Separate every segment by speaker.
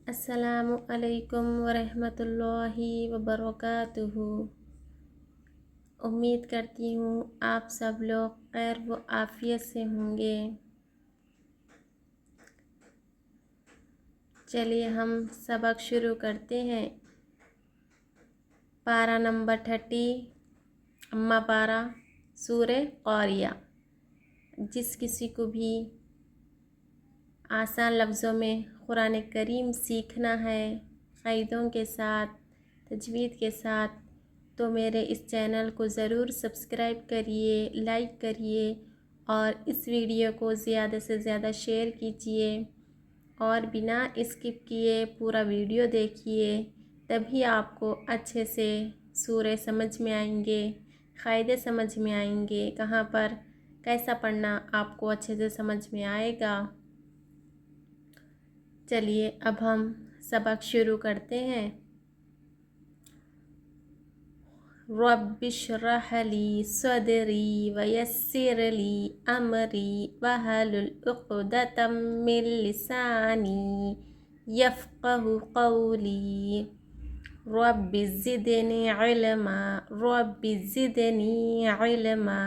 Speaker 1: السلام علیکم ورحمۃ اللہ وبرکاتہ۔ امید کرتی ہوں آپ سب لوگ خیر و عافیت سے ہوں گے۔ چلیے ہم سبق شروع کرتے ہیں۔ پارہ نمبر 30 اما پارہ سورہ قاریہ۔ جس کسی کو بھی آسان لفظوں میں قرآن کریم سیکھنا ہے قاعدوں کے ساتھ، تجوید کے ساتھ، تو میرے اس چینل کو ضرور سبسکرائب کریے، لائک کریے اور اس ویڈیو کو زیادہ سے زیادہ شیئر کیجیے اور بنا اسکپ کیے پورا ویڈیو دیکھیے، تبھی آپ کو اچھے سے سورہ سمجھ میں آئیں گے، قاعدے سمجھ میں آئیں گے، کہاں پر کیسا پڑھنا آپ کو اچھے سے سمجھ میں آئے گا۔ چلیے اب ہم سبق شروع کرتے ہیں۔ رب اشرح لی صدری ویسر لی امری واحلل عقدۃ من لسانی یفقہوا قولی۔ رب زدنی علما رب زدنی علما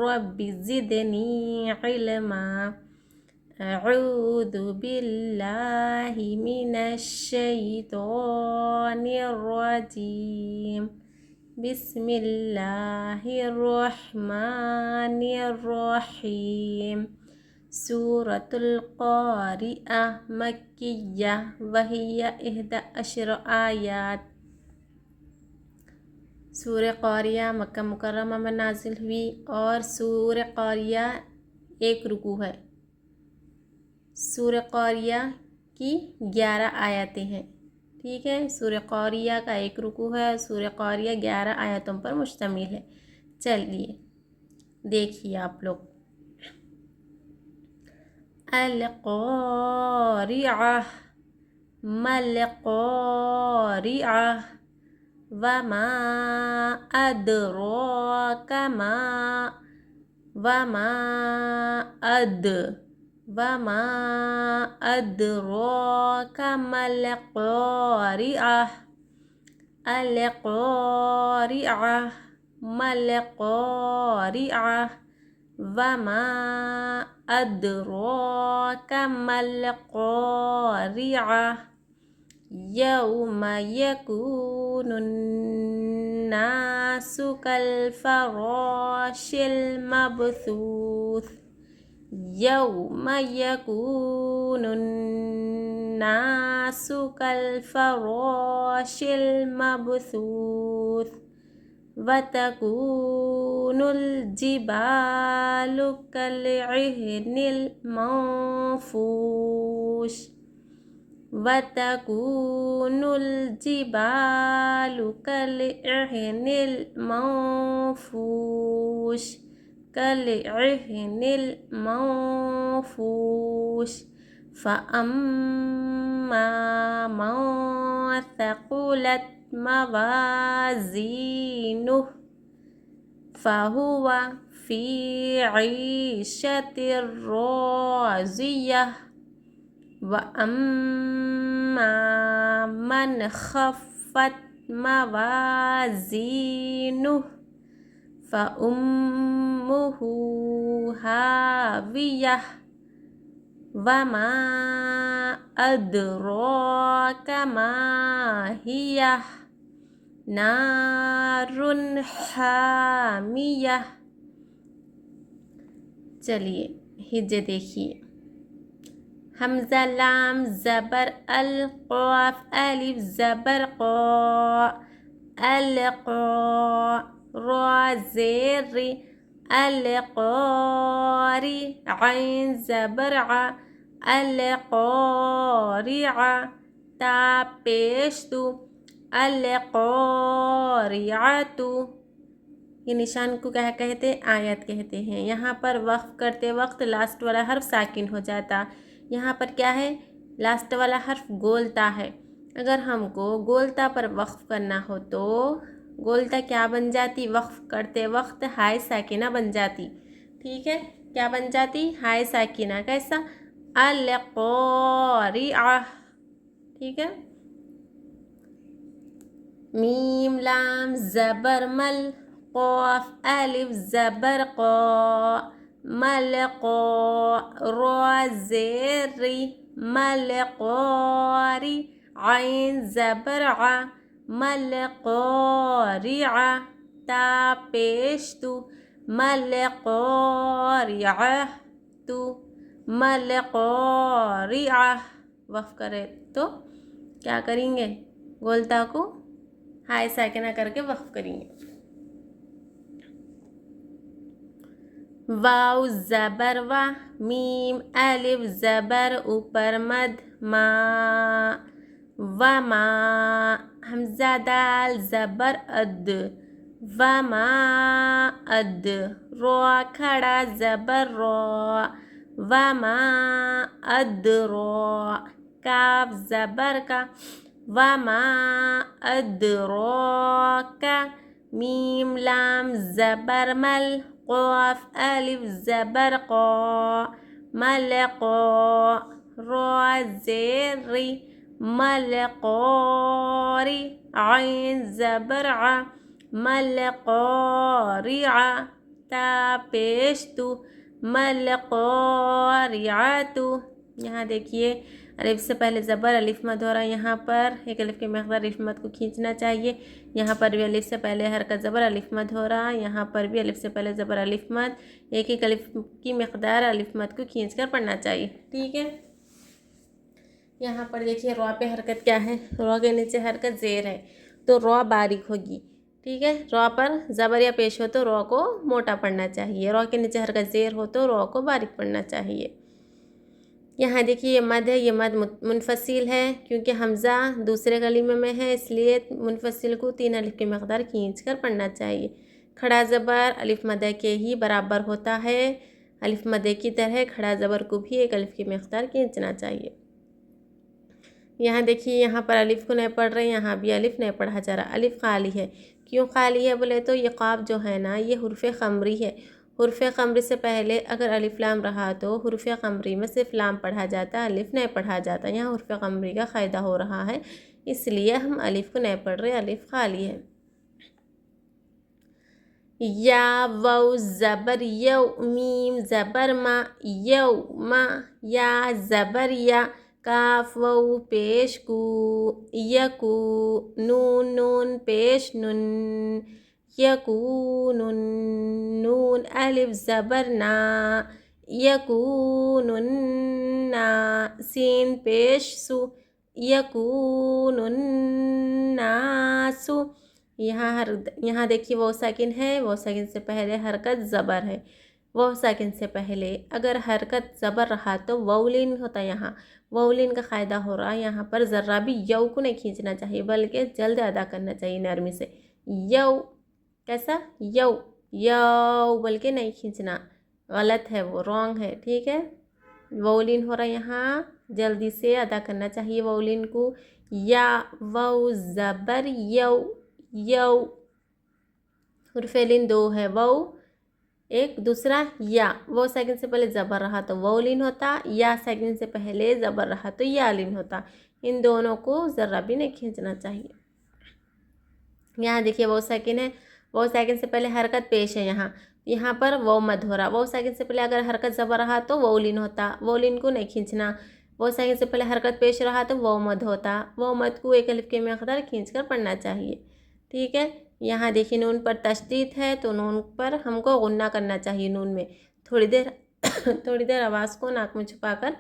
Speaker 1: رب زدنی علما۔ اعوذ باللہ من الشیطان الرجیم۔ بسم اللہ الرحمن الرحیم۔ سورۃ القاریہ مکیہ وہی 11 آیات۔ سورہ قاریہ مکہ مکرمہ میں نازل ہوئی اور سورہ قاریہ 1 رکوع ہے۔ سورہ قاریہ کی 11 آیاتیں ہیں، ٹھیک ہے۔ سورہ قاریہ کا 1 رکوع ہے، سورہ قاریہ 11 آیاتوں پر مشتمل ہے۔ چلیے دیکھیے آپ لوگ۔ القاریہ ما القاریہ وما ادراک ما وما ادراک ما القاریہ۔ القاریہ ما القاریہ وما ادراک ما القاریہ۔ یوم یکون الناس کالفراش المبثوث۔ یوم یکون الناس کالفراش المبثوث وتکون الجبال کالعہن المنفوش۔ وتکون الجبال کالعہن المنفوش کالعہن المنفوش۔ فأما من ثقلت موازینہ فہو فی عیشۃ راضیہ۔ وَأَمَّا مَنْ خَفَّتْ مَوَازِينُهُ فَأُمُّهُ هَاوِيَةٌ۔ وَمَا أَدْرَاكَ مَا هِيَهْ نَارٌ حَامِيَةٌ۔ چلیے ہجے دیکھیے۔ حمزہ لام زبر القاف الف زبر قا القا را زیر القاری عین زبر ع القارعہ تا پیش تو القارعۃ۔ یہ نشان کو کیا کہتے ہیں؟ آیت کہتے ہیں۔ یہاں پر وقف کرتے وقت لاسٹ والا حرف ساکن ہو جاتا، یہاں پر کیا ہے؟ لاسٹ والا حرف گولتا ہے۔ اگر ہم کو گولتا پر وقف کرنا ہو تو گولتا کیا بن جاتی؟ وقف کرتے وقت ہائے ساکنہ بن جاتی، ٹھیک ہے۔ کیا بن جاتی؟ ہائے ساکنہ۔ کیسا؟ القارعہ ٹھیک ہے. میم لام زبر مل قاف الف زبر قا ملقا را زیر ری ملقاری عین زبر ع ملقارع تا پیش تو ملقارعہ تو ملقارعہ. وقف کرے تو کیا کریں گے؟ گولتا کو ہائے ساکنہ کر کے وقف کریں گے. واو زبر و میم الف زبر اوپر مد ما وما حمزہ دال زبر اد وما اد را کھڑا زبر را وما اد را کاف زبر کا وما ادراک میم لام زبر مل قاف الف زبر قا ملقا را زیر ری ملقاری عین زبر ع ملقارع تا پیش تو ملقارعۃ. یہاں دیکھیے الف سے پہلے زبر الف مد ہو رہا ہے. یہاں پر ایک الف کی مقدار الف مد کو کھینچنا چاہیے. یہاں پر بھی الف سے پہلے حرکت زبر الف مد ہو رہا ہے. یہاں پر بھی الف سے پہلے زبر الف مد. ایک ایک الف کی مقدار الف مد کو کھینچ کر پڑھنا چاہیے. ٹھیک ہے. یہاں پر دیکھیے را پہ حرکت کیا ہے؟ را کے نیچے حرکت زیر ہے تو را باریک ہوگی. ٹھیک ہے. را پر زبر یا پیش ہو تو را کو موٹا پڑھنا چاہیے. را کے نیچے حرکت زیر ہو تو را کو باریک پڑھنا چاہیے. یہاں دیکھیے یہ مد ہے. یہ مد منفصل ہے کیونکہ حمزہ دوسرے کلمے میں ہے، اس لیے منفصل کو 3 الف کی مقدار کھینچ کر پڑھنا چاہیے. کھڑا زبر الف مدہ کے ہی برابر ہوتا ہے. الف مدہ کی طرح کھڑا زبر کو بھی ایک الف کی مقدار کھینچنا چاہیے. یہاں دیکھیے یہاں پر الف کو نہیں پڑھ رہے، یہاں بھی الف نہیں پڑھا جا رہا. الف خالی ہے. کیوں خالی ہے بولے تو یہ قاف جو ہے نا یہ حرف خمری ہے. حرف خمری سے پہلے اگر الف لام رہا تو حرف خمری میں صرف لام پڑھا جاتا، الف نہیں پڑھا جاتا. یہاں حرف خمری کا قاعدہ ہو رہا ہے، اس لیے ہم الف کو نہیں پڑھ رہے، الف خالی ہے. یا واو زبر یو میم زبر ما یو ما یا زبر یا کاف واو پیش کو یکو نون نون پیش نن یکونن نون الف زبر نا یکونن سین پیش سو یکونن سو. یہاں دیکھیے وہ ساکن ہے، وہ ساکن سے پہلے حرکت زبر ہے. وہ ساکن سے پہلے اگر حرکت زبر رہا تو وولین ہوتا. یہاں وولین کا قاعدہ ہو رہا ہے. یہاں پر ذرہ بھی یو کو نہیں کھینچنا چاہیے بلکہ جلد ادا کرنا چاہیے نرمی سے. یو کیسا؟ یو یو بلکہ نہیں کھینچنا، غلط ہے، وہ رانگ ہے. ٹھیک ہے. وولین ہو رہا ہے، یہاں جلدی سے ادا کرنا چاہیے وولین کو. یا واو زبر یو یو حرف لین 2 ہے، واو ایک دوسرا یا. وہ سیکنڈ سے پہلے زبر رہا تو وولین ہوتا، یا سیکنڈ سے پہلے زبر رہا تو یا لین ہوتا. ان دونوں کو ذرہ بھی نہیں کھینچنا چاہیے. یہاں دیکھیے وہ سیکنڈ ہے، وہ سیکنڈ سے پہلے حرکت پیش ہے. یہاں پر وہ مد ہو رہا. وہ سیکنڈ سے پہلے اگر حرکت زبر رہا تو وولین ہوتا، وولین کو نہیں کھینچنا. وہ سیکنڈ سے پہلے حرکت پیش رہا تو وہ مد ہوتا، وہ مد کو ایک الف کی مقدار کھینچ کر پڑھنا چاہیے. ٹھیک ہے. یہاں دیکھیے نون پر تشدید ہے تو نون پر ہم کو غنہ کرنا چاہیے. نون میں تھوڑی دیر آواز کو ناک میں چھپا کر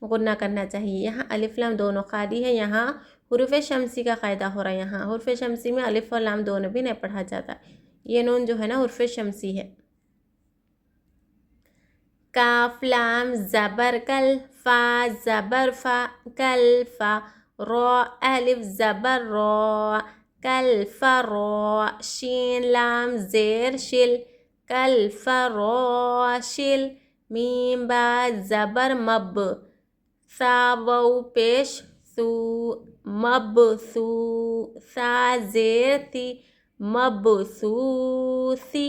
Speaker 1: غنہ کرنا چاہیے. یہاں الف لام دونوں خالی ہے. یہاں حروف شمسی کا قاعدہ ہو رہا ہے. یہاں حروف شمسی میں الف اور لام دونوں بھی نہیں پڑھا جاتا. یہ نون جو ہے نا حروف شمسی ہے. کاف لام زبر کل فا زبر فا کل فا را الف زبر را کل فرا شین لام زیر شل کل فرا شل میم با زبر مب سا واو پیش سو مب سو سا زیر تی مب سو سی.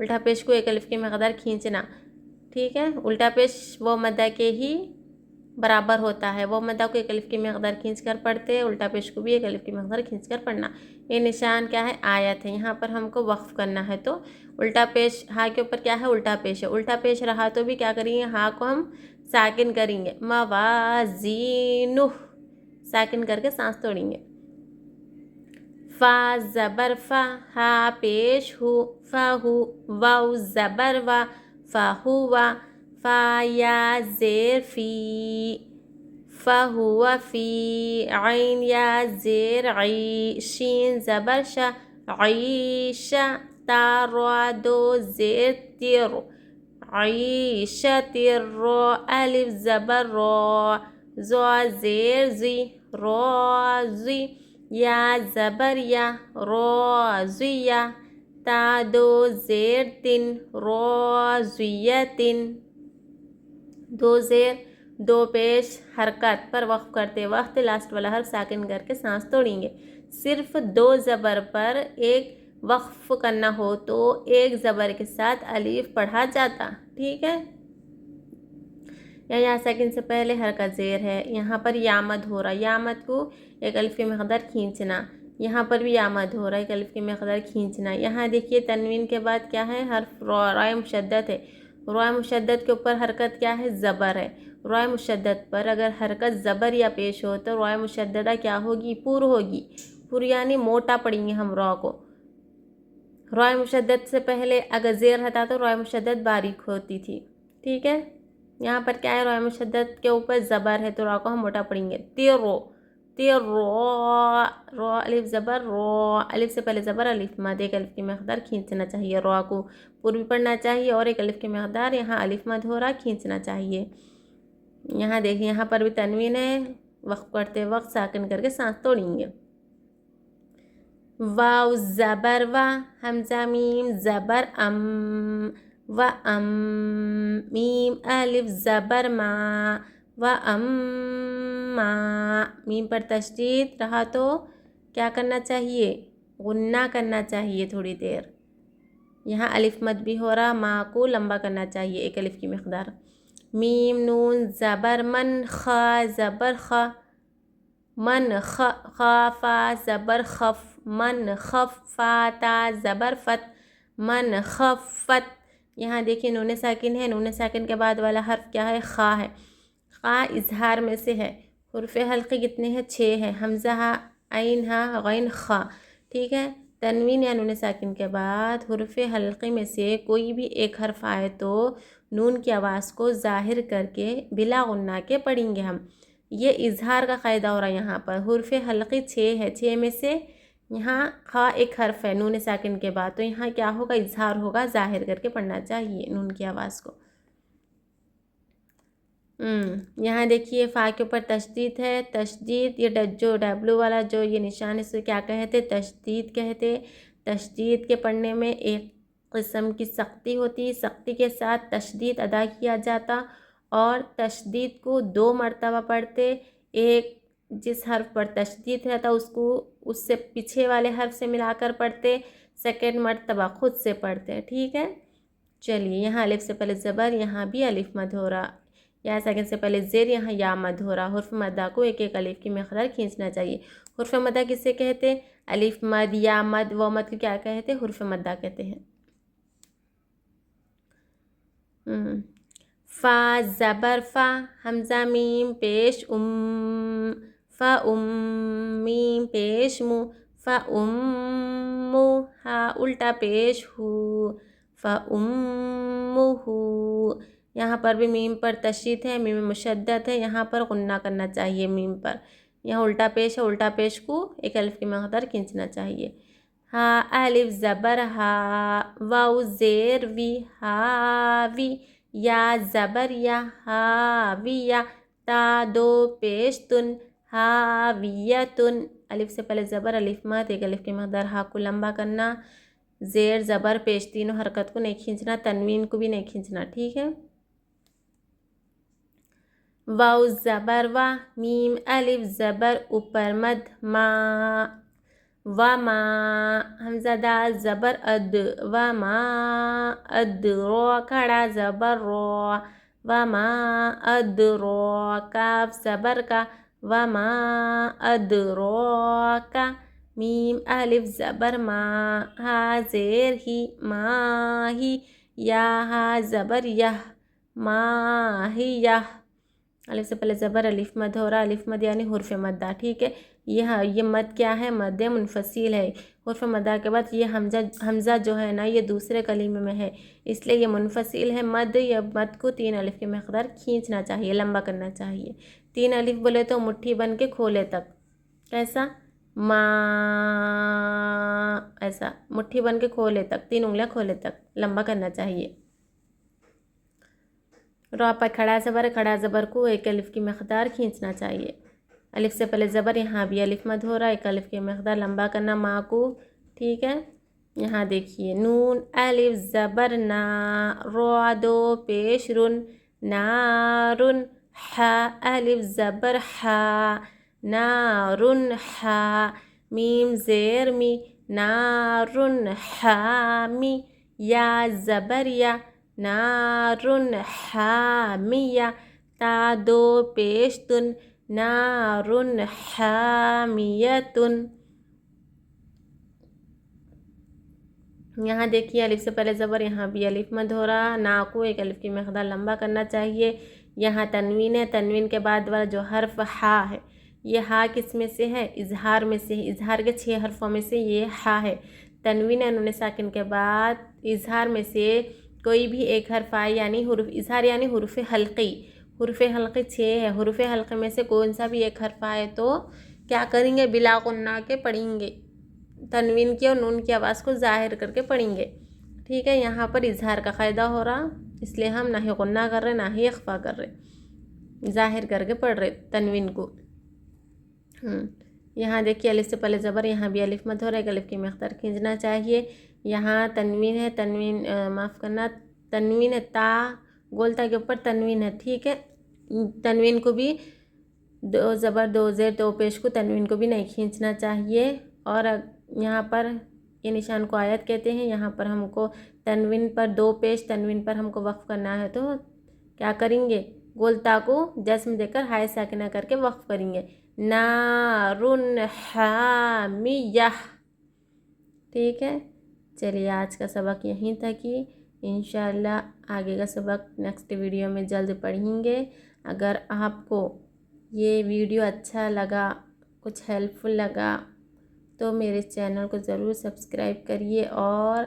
Speaker 1: الٹا پیش کو ایک الف کی مقدار کھینچنا، ٹھیک ہے. الٹا پیش وہ مدہ کے ہی برابر ہوتا ہے. وہ مدہ کو ایک الف کی مقدار کھینچ کر پڑھتے، الٹا پیش کو بھی ایک الف کی مقدار کھینچ کر پڑھنا. یہ نشان کیا ہے؟ آیت ہے. یہاں پر ہم کو وقف کرنا ہے تو الٹا پیش ہا کے اوپر کیا ہے؟ الٹا پیش ہے. الٹا پیش رہا تو بھی کیا کریں گے؟ ہا کو ہم ساکن کریں گے. موازینہ ساکن کر کے سانس توڑیں گے. فا زبر فا، ہا پیش ہو، فا ہو. واو زبر وا، فا ہوا. فا یا زیر فی، فا ہوا فی. عین یا زیر عی، شین زبر شا، عیشہ. تا را دو زیر تیر، عیشہ رو. الف زبر رو، زو زیر زی، روزی. یا زبر یا، روزیہ. تا دو زیر تن، روزیتن. دو زیر دو پیش حرکت پر وقف کرتے وقت لاسٹ والا حرف ساکن کر کے سانس توڑیں گے. صرف دو زبر پر ایک وقف کرنا ہو تو ایک زبر کے ساتھ الف پڑھا جاتا، ٹھیک ہے. یہاں ساکن سے پہلے حرکت زیر ہے. یہاں پر یامد ہو رہا، یامد کو ایک الف کی مقدار کھینچنا. یہاں پر بھی یامد ہو رہا ہے، ایک الف کی مقدار کھینچنا. یہاں دیکھیے تنوین کے بعد کیا ہے؟ حرف رائے مشدد ہے. رائے مشدد کے اوپر حرکت کیا ہے؟ زبر ہے. رائے مشدد پر اگر حرکت زبر یا پیش ہو تو رائے مشددہ کیا ہوگی؟ پر ہوگی. پر یعنی موٹا پڑیں گے ہم را کو. رائے مشدد سے پہلے اگر زیر رہتا تو رائے مشدد باریک ہوتی تھی، ٹھیک ہے. یہاں پر کیا ہے؟ رائے مشدد کے اوپر زبر ہے تو را کو ہم موٹا پڑیں گے. تیرو، تیرو. رو الف زبر رو، الف سے پہلے زبر الف مد، ایک الف کی مقدار کھینچنا چاہیے. را کو پر بھی پڑھنا چاہیے اور ایک الف کی مقدار یہاں الف مد ہو رہا کھینچنا چاہیے. یہاں دیکھیں یہاں پر بھی تنوین ہے، وقف کرتے وقت ساکن کر کے سانس توڑیں گے. واو زبر وا، حمزہ میم زبر ام، و ام. میم الف زبر ما، و ام ما. میم پر تشدید رہا تو کیا کرنا چاہیے؟ غنہ کرنا چاہیے تھوڑی دیر. یہاں الف مد بھی ہو رہا، ما کو لمبا کرنا چاہیے ایک الف کی مقدار. میم نون زبر من، خا زبر خا، من. خا فا زبر خف، من خف. فا تا زبر فت، من خفت. یہاں دیکھیں نون ساکن ہے، نون ساکن کے بعد والا حرف کیا ہے؟ خا ہے. خا اظہار میں سے ہے. حروف حلقی کتنے ہیں؟ 6 ہے. حمزہ ہا، عین ہا، غین خا، ٹھیک ہے. تنوین یا نون ساکن کے بعد حروف حلقی میں سے کوئی بھی ایک حرف آئے تو نون کی آواز کو ظاہر کر کے بلا غنہ کے پڑھیں گے ہم. یہ اظہار کا قاعدہ ہو رہا ہے. یہاں پر حروف حلقی 6 ہے، 6 میں سے یہاں خا ایک حرف ہے نون ساکن کے بعد، تو یہاں کیا ہوگا؟ اظہار ہوگا، ظاہر کر کے پڑھنا چاہیے نون کی آواز کو. یہاں دیکھیے فا کے اوپر تشدید ہے. تشدید یہ جو ڈبلو والا جو یہ نشان ہے اسے کیا کہتے؟ تشدید کہتے. تشدید کے پڑھنے میں ایک قسم کی سختی ہوتی، سختی کے ساتھ تشدید ادا کیا جاتا اور تشدید کو 2 مرتبہ پڑھتے. ایک جس حرف پر تشدید رہتا اس کو اس سے پیچھے والے حرف سے ملا کر پڑھتے، سیکنڈ مرتبہ خود سے پڑھتے، ٹھیک ہے. چلیے یہاں الف سے پہلے زبر، یہاں بھی الف مد ہو رہا. یہاں سیکنڈ سے پہلے زیر، یہاں یا مد ہو رہا. حرف مدہ کو ایک ایک الف کی مقدار کھینچنا چاہیے. حرف مدہ کسے کہتے؟ الف مد، یا مد، و مد کو کیا کہتے؟ حرف مدہ کہتے ہیں. فا زبر فا، حمزہ میم پیش ام، فا ام. میم پیش مو، فا ام. ہا الٹا پیش ہو، فا ام ہو. یہاں پر بھی میم پر تشدید ہے، میم مشدد ہے، یہاں پر غنہ کرنا چاہیے میم پر. یہاں الٹا پیش ہے، الٹا پیش کو ایک الف کی مقدار کھینچنا چاہیے. ہا الف زبر ہا، واو زیر وی، ہاوی. یا زبر یا، ہاویہ. تا دو پیش تن، ہاویتن. الف سے پہلے زبر الف مد، ایک الف کی مقدار. ہا کو لمبا کرنا، زیر زبر پیش تینوں حرکت کو نہیں کھینچنا، تنوین کو بھی نہیں کھینچنا، ٹھیک ہے. واو زبر وا، میم الف زبر اوپر مد ما، وما حمزہ دال زبر اد وما اد رو کھڑا زبر رو وما اد رو کاف زبر کا وما اد رو کا میم الف زبر ما ہا زیر ہی ما ہی یا ہا زبر یہ ما ہی یہ الف سے پہلے زبر الف مد ہو رہا الف مد یعنی حرف مدہ ٹھیک ہے یہ مد کیا ہے مد منفصل ہے حرف مدہ کے بعد یہ حمزہ جو ہے نا یہ دوسرے کلمے میں ہے اس لیے یہ منفصل ہے مد یا مد کو 3 الف کے مقدار کھینچنا چاہیے لمبا کرنا چاہیے 3 الف بولے تو مٹھی بن کے کھولے تک کیسا ما ایسا مٹھی بن کے کھولے تک 3 انگلیاں کھولے تک لمبا کرنا چاہیے را پر کھڑا زبر کو 1 الف کی مقدار کھینچنا چاہیے الف سے پہلے زبر یہاں بھی الف مد ہو رہا 1 الف کی مقدار لمبا کرنا ماں کو ٹھیک ہے یہاں دیکھیے نون الف زبر نا را دو پیش رن نارن ہا الف زبر ہا نارن ہا میم زیر می نارن حامی یا زبر یا نارن حامیہ تا دو پیش تن نارن حامیتن یہاں دیکھیے الف سے پہلے زبر یہاں بھی الف مد ہو رہا نا کو 1 الف کی مقدار لمبا کرنا چاہیے یہاں تنوین ہے تنوین کے بعد والا جو حرف ہا ہے یہ ہا کس میں سے ہے اظہار میں سے اظہار کے 6 حرفوں میں سے یہ ہا ہے تنوین نون ساکن کے بعد اظہار میں سے کوئی بھی ایک حرف آئے یعنی حروف اظہار یعنی حروف حلقی 6 ہے حروف حلقے میں سے کون سا بھی ایک حرف آئے تو کیا کریں گے بلا غنہ کے پڑھیں گے تنوین کی اور نون کی آواز کو ظاہر کر کے پڑھیں گے ٹھیک ہے یہاں پر اظہار کا قاعدہ ہو رہا اس لیے ہم نہ ہی غنہ کر رہے نہ ہی اخفا کر رہے ظاہر کر کے پڑھ رہے تنوین کو یہاں دیکھیے الف سے پہلے زبر یہاں بھی الف مد ہو رہا ہے 1 الف کی مقدار کھینچنا چاہیے یہاں تنوین ہے معاف کرنا تنوین ہے تا گولتا کے اوپر تنوین ہے ٹھیک ہے تنوین کو بھی 2 زبر 2 زیر 2 پیش کو تنوین کو بھی نہیں کھینچنا چاہیے اور یہاں پر یہ نشان کو آیت کہتے ہیں یہاں پر ہم کو تنوین پر 2 پیش تنوین پر ہم کو وقف کرنا ہے تو کیا کریں گے گولتا کو جسم دے کر ہائے ساکنہ کر کے وقف کریں گے نارن حامیہ ٹھیک ہے چلیے آج کا سبق یہیں تک ہی انشاءاللہ آگے کا سبق نیکسٹ ویڈیو میں جلد پڑھیں گے اگر آپ کو یہ ویڈیو اچھا لگا کچھ ہیلپ فل لگا تو میرے چینل کو ضرور سبسکرائب کریے اور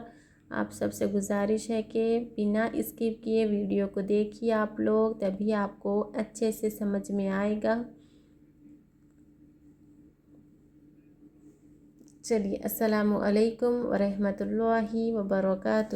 Speaker 1: آپ سب سے گزارش ہے کہ بنا اسکپ کیے ویڈیو کو دیکھیے آپ لوگ تبھی آپ کو اچھے سے سمجھ میں آئے گا چلیے السلام علیکم ورحمۃ اللہ وبرکاتہ